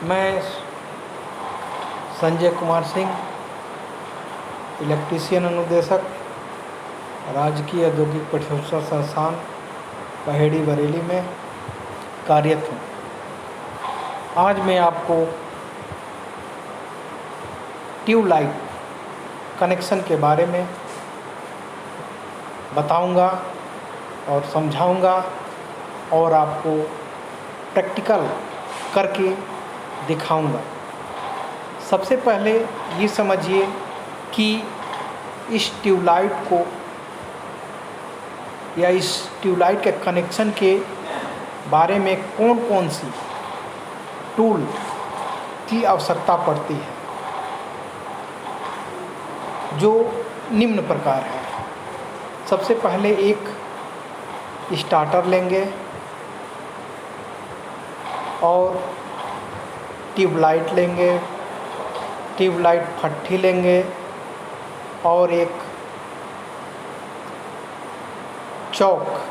मैं संजय कुमार सिंह, इलेक्ट्रीशियन अनुदेशक, राजकीय औद्योगिक प्रशिक्षण संस्थान पहेड़ी बरेली में कार्यरत हूँ। आज मैं आपको ट्यूबलाइट कनेक्शन के बारे में बताऊंगा और समझाऊंगा और आपको प्रैक्टिकल करके दिखाऊंगा। सबसे पहले ये समझिए कि इस ट्यूबलाइट को या इस ट्यूबलाइट के कनेक्शन के बारे में कौन कौन सी टूल की आवश्यकता पड़ती है, जो निम्न प्रकार है। सबसे पहले एक स्टार्टर लेंगे और ट्यूबलाइट लेंगे, ट्यूबलाइट फट्टी लेंगे और एक चौक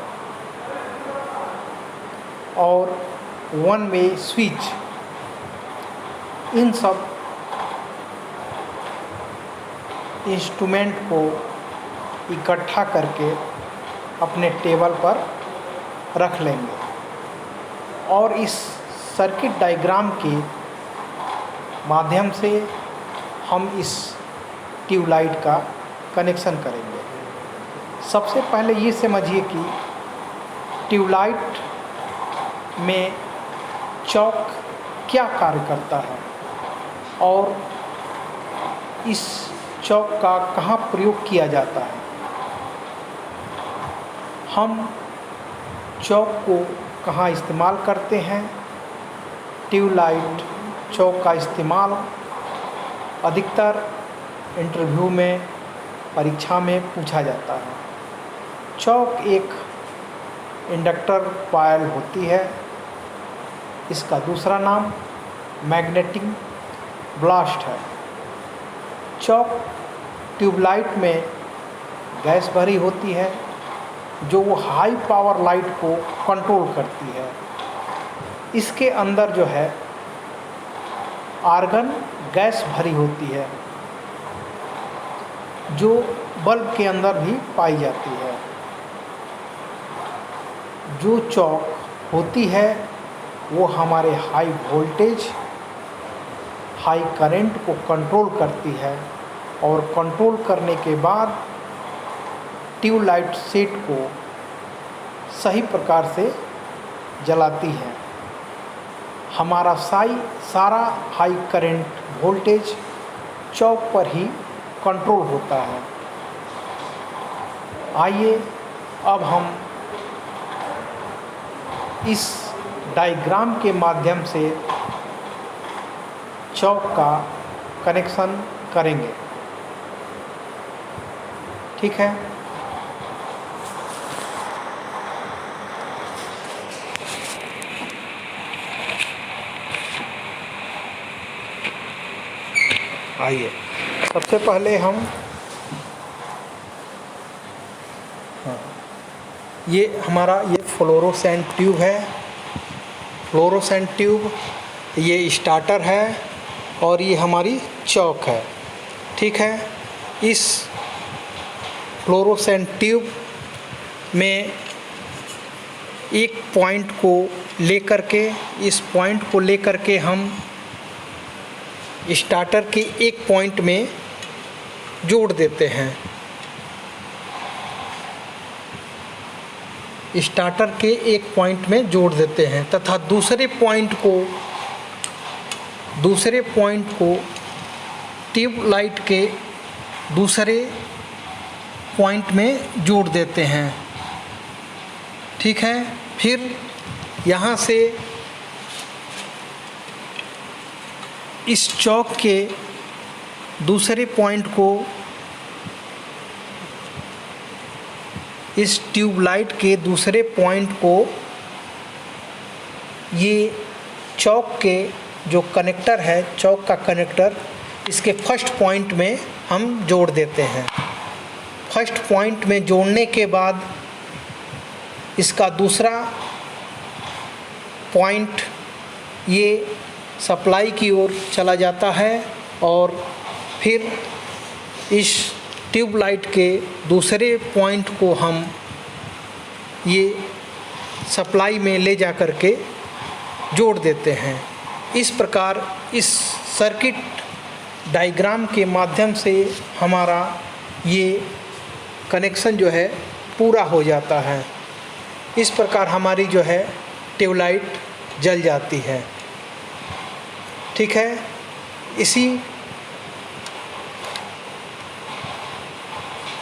और वन वे स्विच। इन सब इंस्ट्रूमेंट को इकट्ठा करके अपने टेबल पर रख लेंगे और इस सर्किट डायग्राम के माध्यम से हम इस ट्यूबलाइट का कनेक्शन करेंगे। सबसे पहले ये समझिए कि ट्यूबलाइट में चौक क्या कार्य करता है और इस चौक का कहाँ प्रयोग किया जाता है। हम चौक को कहाँ इस्तेमाल करते हैं। ट्यूबलाइट चौक का इस्तेमाल अधिकतर इंटरव्यू में, परीक्षा में पूछा जाता है। चौक एक इंडक्टर कॉइल होती है। इसका दूसरा नाम मैग्नेटिक ब्लास्ट है। चौक ट्यूबलाइट में गैस भरी होती है जो वो हाई पावर लाइट को कंट्रोल करती है। इसके अंदर जो है आर्गन गैस भरी होती है जो बल्ब के अंदर भी पाई जाती है। जो चौक होती है वो हमारे हाई वोल्टेज, हाई करंट को कंट्रोल करती है और कंट्रोल करने के बाद ट्यूबलाइट सेट को सही प्रकार से जलाती है। हमारा सारा हाई करंट वोल्टेज चौक पर ही कंट्रोल होता है। आइए अब हम इस डायग्राम के माध्यम से चौक का कनेक्शन करेंगे। ठीक है। आइए सबसे पहले हम ये हमारा ये फ्लोरोसेंट ट्यूब है। फ्लोरोसेंट ट्यूब ये स्टार्टर है और ये हमारी चौक है। ठीक है। इस फ्लोरोसेंट ट्यूब में एक पॉइंट को लेकर के, इस पॉइंट को लेकर के हम स्टार्टर के एक पॉइंट में जोड़ देते हैं। स्टार्टर के एक पॉइंट में जोड़ देते हैं तथा दूसरे पॉइंट को ट्यूबलाइट के दूसरे पॉइंट में जोड़ देते हैं। ठीक है। फिर यहाँ से इस चौक के दूसरे पॉइंट को इस ट्यूबलाइट के दूसरे पॉइंट को ये चौक के जो कनेक्टर है, चौक का कनेक्टर, इसके फर्स्ट पॉइंट में हम जोड़ देते हैं। फर्स्ट पॉइंट में जोड़ने के बाद इसका दूसरा पॉइंट ये सप्लाई की ओर चला जाता है और फिर इस ट्यूबलाइट के दूसरे पॉइंट को हम ये सप्लाई में ले जा कर के जोड़ देते हैं। इस प्रकार इस सर्किट डायग्राम के माध्यम से हमारा ये कनेक्शन जो है पूरा हो जाता है। इस प्रकार हमारी जो है ट्यूबलाइट जल जाती है। ठीक है,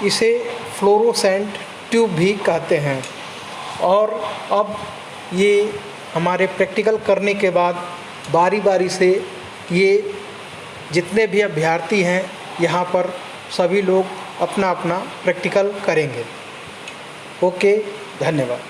इसे फ्लोरोसेंट ट्यूब भी कहते हैं। और अब ये हमारे प्रैक्टिकल करने के बाद बारी बारी से ये जितने भी अभ्यर्थी हैं यहाँ पर सभी लोग अपना अपना प्रैक्टिकल करेंगे। ओके, धन्यवाद।